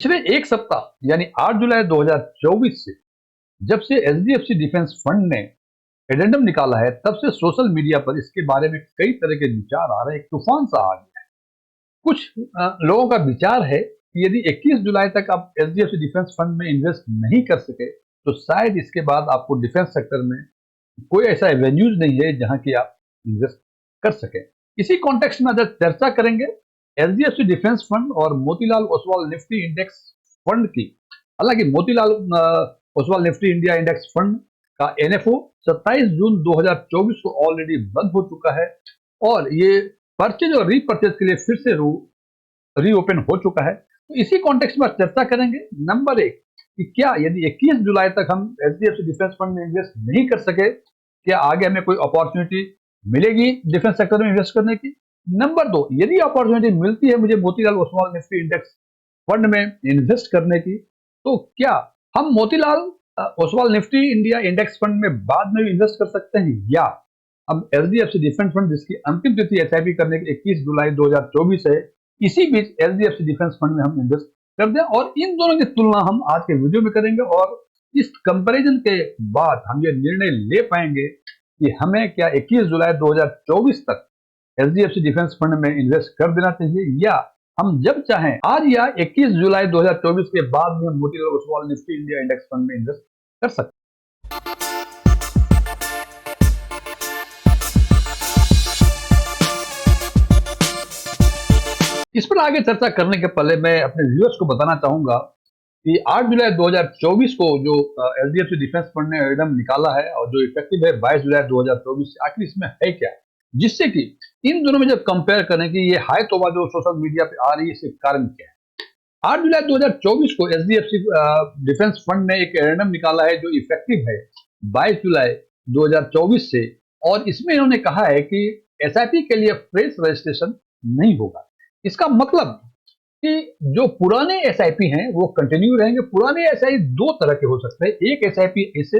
पिछले एक सप्ताह यानी 8 जुलाई 2024 से जब से एचडीएफसी डिफेंस फंड ने एडेंडम निकाला है तब से सोशल मीडिया पर इसके बारे में कई तरह के विचार आ रहे हैं। एक तूफान सा आ गया है। कुछ लोगों का विचार है कि यदि 21 जुलाई तक आप एचडीएफसी डिफेंस फंड में इन्वेस्ट नहीं कर सके तो शायद इसके बाद आपको डिफेंस सेक्टर में कोई ऐसा एवेन्यूज नहीं है जहां की आप इन्वेस्ट कर सके। इसी कॉन्टेक्स्ट में आज चर्चा करेंगे एचडीएफसी डिफेंस फंड और Motilal Oswal Nifty index fund की। हालांकि Motilal Oswal Nifty India index fund का एनएफओ 27 जून 2024 को ऑलरेडी बंद हो चुका है और ये परचेज और रीपरचेज के लिए फिर से रीओपन हो चुका है। तो इसी कॉन्टेक्स्ट में चर्चा करेंगे। नंबर एक कि क्या यदि 21 जुलाई तक हम एचडीएफसी डिफेंस फंड में इन्वेस्ट नहीं कर सके, क्या आगे हमें कोई अपॉर्चुनिटी मिलेगी डिफेंस सेक्टर में इन्वेस्ट करने की। नंबर दो, यदि अपॉर्चुनिटी मिलती है मुझे Motilal Oswal Nifty index fund में इन्वेस्ट करने की, तो क्या हम Motilal Oswal Nifty India index fund में बाद में भी इन्वेस्ट कर सकते हैं, या अब एचडीएफसी डिफेंस फंड जिसकी अंतिम तिथि एसआईपी करने की 21 जुलाई 2024 है, इसी बीच एचडीएफसी डिफेंस फंड में हम इन्वेस्ट कर दें। और इन दोनों की तुलना हम आज के वीडियो में करेंगे और इस कंपैरिजन के बाद हम ये निर्णय ले पाएंगे कि हमें क्या 21 जुलाई 2024 तक एचडीएफसी डिफेंस फंड में इन्वेस्ट कर देना चाहिए, या हम जब चाहें आज या 21 जुलाई 2024 के बाद में Motilal Oswal Nifty India index fund में इन्वेस्ट कर सकते हैं। इस पर आगे चर्चा करने के पहले मैं अपने व्यूअर्स को बताना चाहूंगा कि 8 जुलाई 2024 को जो एचडीएफसी डिफेंस फंड ने एडेंडम निकाला है और जो इफेक्टिव है 22 जुलाई 2024 से, आखिर इसमें है क्या, जिससे कि इन दोनों में जब कंपेयर करें कि ये हाई तोबा जो सोशल मीडिया पे आ रही है, इसके कारण क्या है। 8 जुलाई 2024 को एचडीएफसी डिफेंस फंड ने एक एडेंडम निकाला है जो इफेक्टिव है 22 जुलाई 2024 से, और इसमें इन्होंने कहा है कि एसआईपी के लिए फ्रेश रजिस्ट्रेशन नहीं होगा। इसका मतलब कि जो पुराने एसआईपी हैं वो कंटिन्यू रहेंगे। पुराने एसआईपी दो तरह के हो सकते हैं। एक एसआईपी ऐसे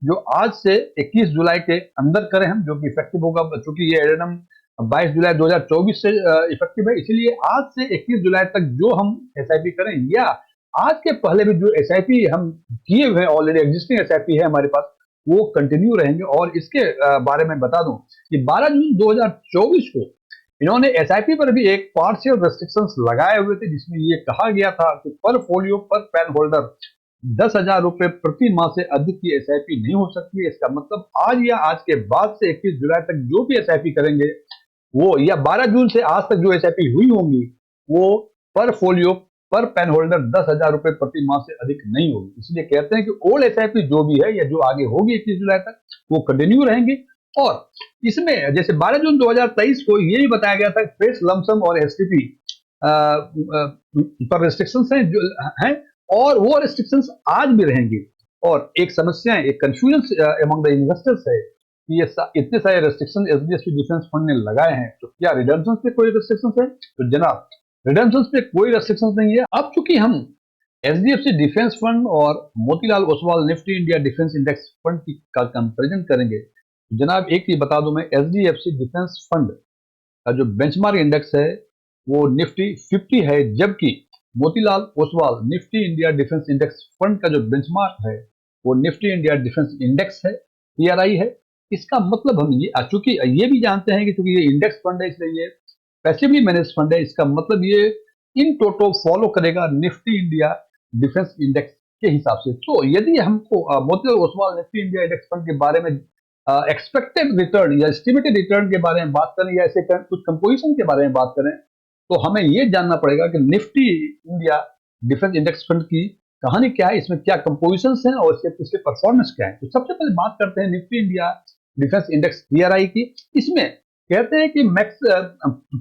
जो आज से 21 जुलाई के अंदर करें हम, जो कि इफेक्टिव होगा, क्योंकि ये एडेंडम 22 जुलाई 2024 से इफेक्टिव है, इसलिए आज से 21 जुलाई तक जो हम एसआईपी करें, या आज के पहले भी जो एसआईपी हम किए हुए हैं, ऑलरेडी एग्जिस्टिंग एसआईपी है हमारे पास, वो कंटिन्यू रहेंगे। और इसके बारे में बता दूं कि 12 जून 2024 को इन्होंने एसआईपी पर भी एक पार्शियल रेस्ट्रिक्शंस लगाए हुए थे, जिसमें ये कहा गया था कि पर फोलियो पर पैन होल्डर 10,000 रुपए प्रति माह से अधिक की एसआईपी नहीं हो सकती है। इसका मतलब आज या आज के बाद से 21 जुलाई तक जो भी एसआईपी करेंगे वो, या 12 जून से आज तक जो एसआईपी हुई होंगी, वो पर फोलियो पर पेन होल्डर 10,000 रुपए प्रति माह से अधिक नहीं होगी। इसलिए कहते हैं कि ओल्ड एसआईपी जो भी है या जो आगे होगी 21 जुलाई तक, वो कंटिन्यू रहेंगी। और इसमें जैसे 12 जून 2023 को ये भी बताया गया था फ्रेश लमसम और एसटीपी पर रेस्ट्रिक्शंस हैं और वो रेस्ट्रिक्शंस आज भी रहेंगी। और एक समस्या है, एक कंफ्यूजन अमंग द इन्वेस्टर्स है कि ये इतने सारे रेस्ट्रिक्शन एचडीएफसी डिफेंस फंड ने लगाए हैं, तो क्या रिडम्पशंस पे कोई रेस्ट्रिक्शंस है? तो जनाब, रिडम्पशंस पे कोई रेस्ट्रिक्शंस नहीं है। अब चूंकि हम एचडीएफसी डिफेंस फंड और Motilal Oswal Nifty India defence index fund का कंपेरिजन करेंगे, जनाब एक चीज बता दूं मैं, एचडीएफसी डिफेंस फंड का जो बेंचमार्क इंडेक्स है वो निफ्टी 50 है, जबकि Motilal Oswal Nifty India defence index fund का जो बेंचमार्क है वो निफ्टी इंडिया डिफेंस इंडेक्स है, पीआरआई है। इसका मतलब हम ये चूंकि ये भी जानते हैं कि चूंकि ये इंडेक्स फंड है, इसलिए ये पैसिवली मैनेज फंड है, इसका मतलब ये इन टोटो फॉलो करेगा निफ्टी इंडिया डिफेंस इंडेक्स के हिसाब से। तो यदि हमको Motilal Oswal Nifty India index fund के बारे में एक्सपेक्टेड रिटर्न या एस्टिमेटेड रिटर्न के बारे में बात करें, या ऐसे कुछ कंपोजिशन के बारे में बात करें, तो हमें यह जानना पड़ेगा कि Nifty India defence index fund की कहानी क्या है, इसमें क्या कंपोजिशन हैं और इसके परफॉर्मेंस क्या है। तो सबसे पहले बात करते हैं Nifty India defence index PRI की। इसमें कहते हैं कि मैक्स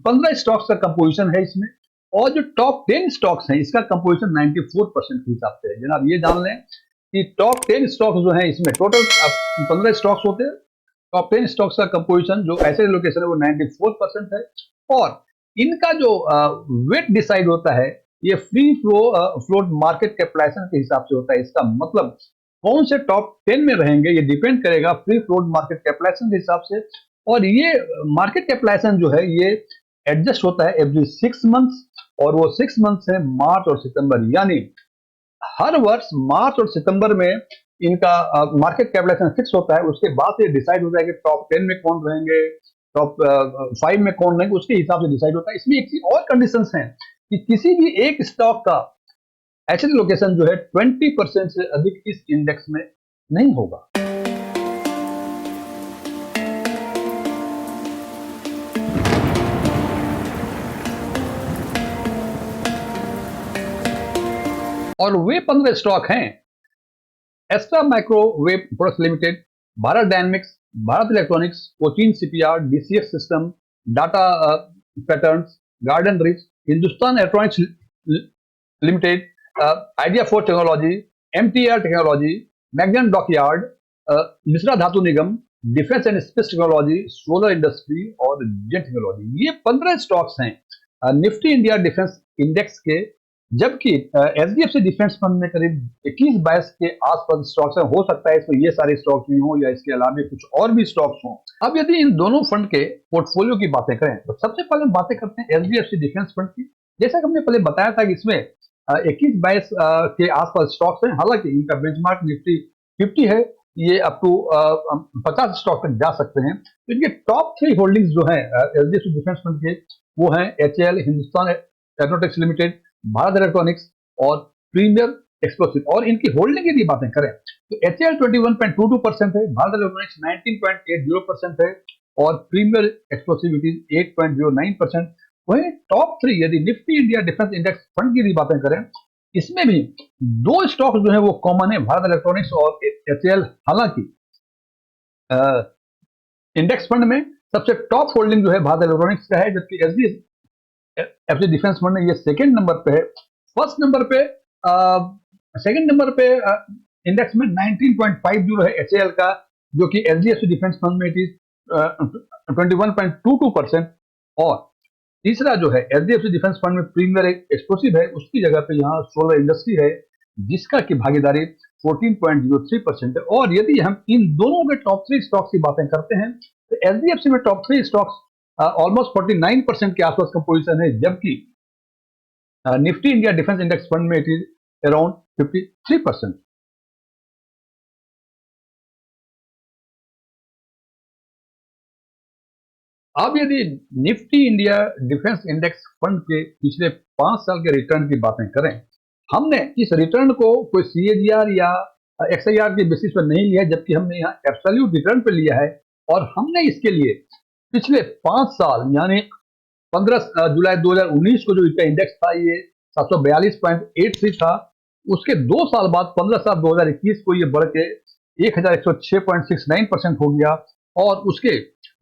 15 स्टॉक्स का कंपोजिशन है इसमें, और जो टॉप 10 स्टॉक्स हैं इसका कंपोजिशन 94% के हिसाब से है। जनाब ये जान लें कि टॉप 10 स्टॉक्स जो हैं, इसमें टोटल 15 स्टॉक्स होते हैं, टॉप 10 स्टॉक्स का कंपोजिशन जो ऐसे लोकेशन है वो 94% है। और इनका जो वेट डिसाइड होता है ये फ्री फ्लोट मार्केट कैपिटलाइजेशन के हिसाब से होता है। इसका मतलब कौन से टॉप 10 में रहेंगे ये डिपेंड करेगा फ्री फ्लोट मार्केट कैपिटलाइजेशन के हिसाब से। और ये मार्केट कैपिटलाइजेशन जो है ये एडजस्ट होता है एवरी 6 मंथ्स, और वो 6 मंथ्स है, मार्च और सितंबर, यानी हर वर्ष मार्च और सितंबर में इनका मार्केट कैपिटलाइजेशन फिक्स होता है। उसके बाद ये डिसाइड होता है कि टॉप 10 में कौन रहेंगे, टॉप 5 में कौन रहेंगे, उसके हिसाब से डिसाइड होता है। इसमें एक चीज और कंडीशंस हैं कि किसी भी एक स्टॉक का एचडी लोकेशन जो है 20% से अधिक इस इंडेक्स में नहीं होगा। और वे 15 स्टॉक हैं: Astra microwave products limited, Bharat dynamics, Bharat electronics, Cochin shipyard, DCS system, data patterns, garden reach, Hindustan electronics limited, ideaForge technology, MTAR technology, Mazagon dockyard, Mishra Dhatu Nigam, defence and space technology, solar industry और जेट टेक्नोलॉजी। ये 15 stocks हैं Nifty India defence index के, जबकि HDFC defence fund में करीब 21-22 के आसपास stocks हैं। हो सकता है इसमें ये सारे स्टॉक्स नहीं हो या इसके अलावा कुछ और भी स्टॉक्स हों। अब यदि इन दोनों फंड के पोर्टफोलियो की बातें करें तो सबसे पहले हम बातें करते हैं एचडीएफसी डिफेंस फंड की। जैसा कि हमने पहले बताया था कि इसमें 21-22 के आसपास स्टॉक्स हैं। हालांकि इनका बेंचमार्क निफ्टी 50 है, ये अप टू 50 स्टॉक तक जा सकते हैं। तो इनके टॉप 3 होल्डिंग्स जो है एचडीएफसी डिफेंस फंड के, वो हैं HAL, Hindustan aeronautics limited, Bharat electronics और प्रीमियर एक्सप्लोसिव। और इनकी होल्डिंग की बातें करें तो एचएएल 21.22% है, भारत इलेक्ट्रॉनिक्स 19.80% है और प्रीमियर एक्सप्लोसिविटी 8.09%। वहीं टॉप 3 यदि Nifty India defence index fund की बातें करें, इसमें भी 2 स्टॉक जो है वो कॉमन है, भारत इलेक्ट्रॉनिक्स और एचएएल। हालांकि इंडेक्स फंड में सबसे टॉप होल्डिंग जो है भारत इलेक्ट्रॉनिक्स का है, जबकि एचडीएफसी डिफेंस फंड में ये सेकंड नंबर पे है। फर्स्ट नंबर पे सेकंड नंबर पे इंडेक्स में 19.50 है एचएएल का, जो कि एचडीएफसी डिफेंस फंड में इट इज 21.22%। और तीसरा जो है एचडीएफसी डिफेंस फंड में प्रीमियर एक्सप्लोसिव है, उसकी जगह पे यहाँ सोलर इंडस्ट्री है जिसका की भागीदारी 14.03% है। और यदि हम इन दोनों के टॉप 3 स्टॉक्स की बातें करते हैं तो एचडीएफसी में टॉप 3 स्टॉक्स ऑलमोस्ट 49% के आसपास का पोजीशन है, जबकि Nifty India defence index fund में इट इज अराउंड 53%। अब यदि Nifty India defence index fund के पिछले 5 साल के रिटर्न की बातें करें, हमने इस रिटर्न को कोई सीएजीआर या एक्सआईआर के बेसिस पर नहीं लिया, जबकि हमने यहाँ एब्सोल्यूट रिटर्न पर लिया है। और हमने इसके लिए पिछले 5 साल यानी 15 जुलाई 2019 को जो इसका इंडेक्स था ये 742.83 था, उसके 2 साल बाद 15/7 2021 को ये बढ़ के 1106.69% हो गया, और उसके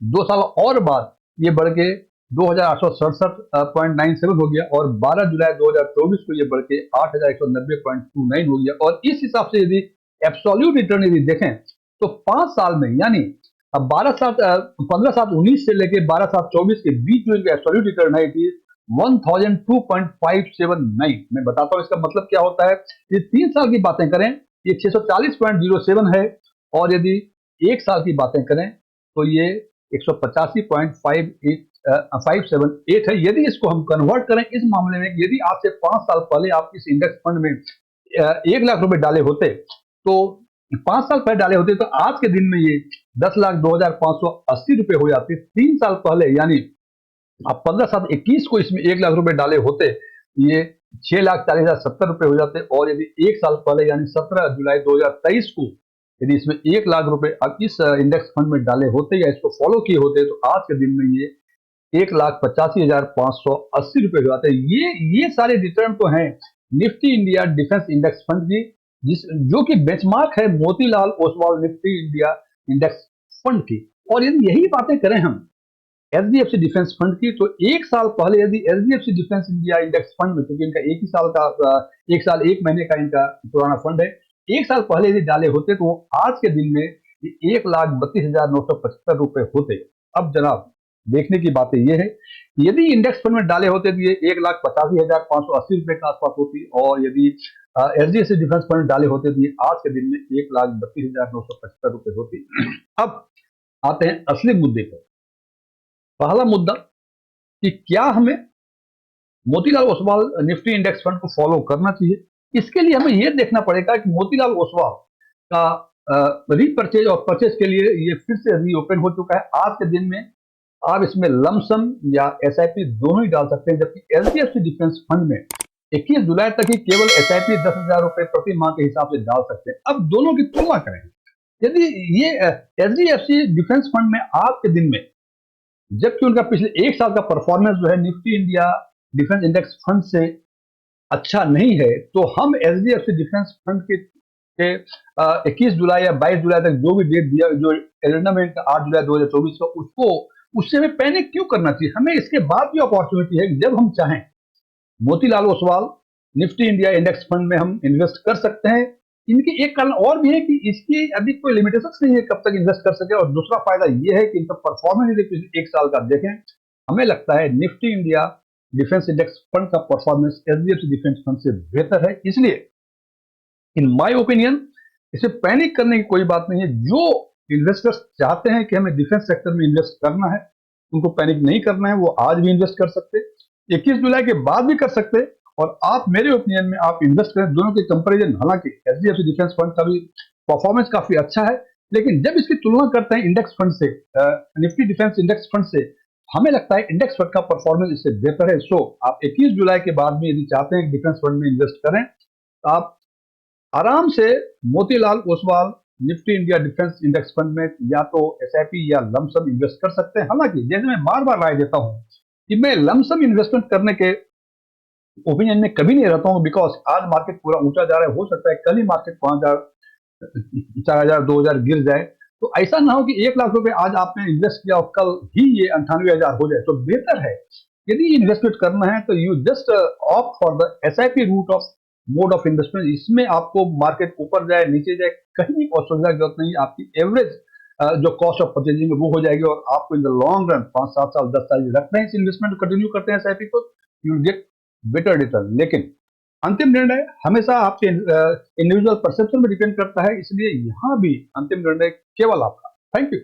2 साल और बाद ये बढ़ के 2867.97 हो गया, और 12 जुलाई 2024 को ये बढ़ के 8190.29 हो गया। और इस हिसाब से यदि एब्सोल्यूट रिटर्न यदि देखें तो 5 साल में यानी अब 15/7/19 से लेके 12/7/24 के बीच जो इनका एब्सोल्यूट रिटर्न है इट इज 1002.579। मैं बताता हूं इसका मतलब क्या होता है। ये 3 साल की बातें करें ये 640.07 है, और यदि 1 साल की बातें करें तो ये 185.578 है। यदि इसको हम कन्वर्ट करें इस मामले में, यदि आपसे 5 साल पहले आप इस इंडेक्स फंड में 1 लाख रुपए डाले होते तो 5 साल पहले डाले होते तो आज के दिन में ये 10,02,580 रुपए हो जाते। 3 साल पहले यानी आप 15/7/21 को इसमें 1 लाख रुपए डाले होते ये 6,40,070 रुपए हो जाते। और यदि 1 साल पहले यानी 17 जुलाई 2023 को यदि इसमें 1 लाख रुपए आप इस इंडेक्स फंड में डाले होते या इसको फॉलो किए होते तो आज के दिन में ये 1,85,580 रुपए हो जाते। ये सारे रिटर्न तो हैं Nifty India defence index fund की, जो कि बेंचमार्क है Motilal Oswal Nifty India index fund की। और यही बातें करें हम एचडीएफसी डिफेंस फंड की, तो 1 साल पहले यदि HDFC defence India index fund में, क्योंकि इनका 1 ही साल का 1 साल 1 महीने का इनका पुराना फंड है, 1 साल पहले यदि डाले होते तो आज के दिन में 1,32,975 रुपए होते। अब जनाब देखने की बातें यह है यदि इंडेक्स फंड में डाले होते तो ये 1,85,580 रुपए के आसपास होती, और यदि एचडीएफसी डिफेंस फंड डाले होते तो ये आज के दिन में 1,32,975 रुपए होती। अब आते हैं असली मुद्दे पर। पहला मुद्दा कि क्या हमें Motilal Oswal Nifty index fund को फॉलो करना चाहिए। इसके लिए हमें यह देखना पड़ेगा कि मोतीलाल ओसवाल का रीपरचेज और परचेज के लिए ये फिर से रीओपन हो चुका है। आज के दिन में आप इसमें लमसम या एसआईपी दोनों ही डाल सकते हैं, जबकि एचडीएफसी डिफेंस फंड में 21 जुलाई तक ही केवल एसआईपी 10,000 रुपए प्रति माह के हिसाब से डाल सकते हैं। अब दोनों की तुलना करें, यदि ये एचडीएफसी डिफेंस फंड में आज के दिन में, जबकि उनका पिछले एक साल का परफॉर्मेंस जो है Nifty India defence index fund से अच्छा नहीं है, तो हम एचडीएफसी डिफेंस फंड के 21 जुलाई या 22 जुलाई तक जो भी डेट दिया, जो एलिमेंट 8 जुलाई 2024 का, उसको उससे हमें पैनिक क्यों करना चाहिए? हमें इसके बाद भी अपॉर्चुनिटी है कि जब हम चाहें Motilal Oswal Nifty India index fund में हम इन्वेस्ट कर सकते हैं। इनकी एक कारण और भी है कि इसकी अभी कोई लिमिटेशन नहीं है कब तक इन्वेस्ट कर सके, और दूसरा फायदा यह है कि इनका परफॉर्मेंस यदि एक साल का देखें, हमें लगता है Nifty India defence index fund का परफॉर्मेंस एचडीएफसी डिफेंस फंड से बेहतर है। इसलिए इन माय ओपिनियन इसे पैनिक करने की कोई बात नहीं है। जो इन्वेस्टर्स चाहते हैं कि हमें डिफेंस सेक्टर में इन्वेस्ट करना है, उनको पैनिक नहीं करना है, वो आज भी इन्वेस्ट कर सकते, 21 जुलाई के बाद भी कर सकते। और आप मेरे ओपिनियन में आप इन्वेस्ट करें दोनों के कंपैरिजन। हालांकि एचडीएफसी डिफेंस फंड का भी परफॉर्मेंस काफी अच्छा है, लेकिन जब इसकी तुलना करते हैं इंडेक्स फंड से, निफ्टी डिफेंस इंडेक्स फंड से, हमें लगता है इंडेक्स फंड का परफॉर्मेंस इससे बेहतर है। सो आप 21 जुलाई के बाद में यदि चाहते हैं डिफेंस फंड में इन्वेस्ट करें, तो आप आराम से Motilal Oswal Nifty India defence index fund में या तो एसआईपी या लमसम इन्वेस्ट कर सकते हैं। हालांकि जैसे मैं बार बार राय देता हूं कि मैं लमसम इन्वेस्टमेंट करने के ओपिनियन में कभी नहीं रहता हूं, बिकॉज आज मार्केट पूरा ऊंचा जा रहा है, हो सकता है कल ही मार्केट 5,000 4,000 2,000 गिर जाए। तो ऐसा ना हो कि 1 लाख रुपए आज आपने इन्वेस्ट किया और कल ही ये 98,000 हो जाए। तो बेहतर है यदि इन्वेस्टमेंट करना है तो you just opt for the SIP route of mode of investment. इसमें आपको मार्केट ऊपर जाए नीचे जाए कहीं असुविधा की जरूरत नहीं। आपकी एवरेज जो कॉस्ट ऑफ परचेजिंग है वो हो जाएगी, और आपको इन द लॉन्ग रन 5 7 साल 10 साल रखते हैं इस इन्वेस्टमेंट को, कंटिन्यू करते हैं एसआईपी को, यू गेट बेटर रिटर्न। लेकिन अंतिम निर्णय हमेशा आपके इंडिविजुअल परसेप्शन में डिपेंड करता है, इसलिए यहां भी अंतिम निर्णय केवल आपका। Thank you.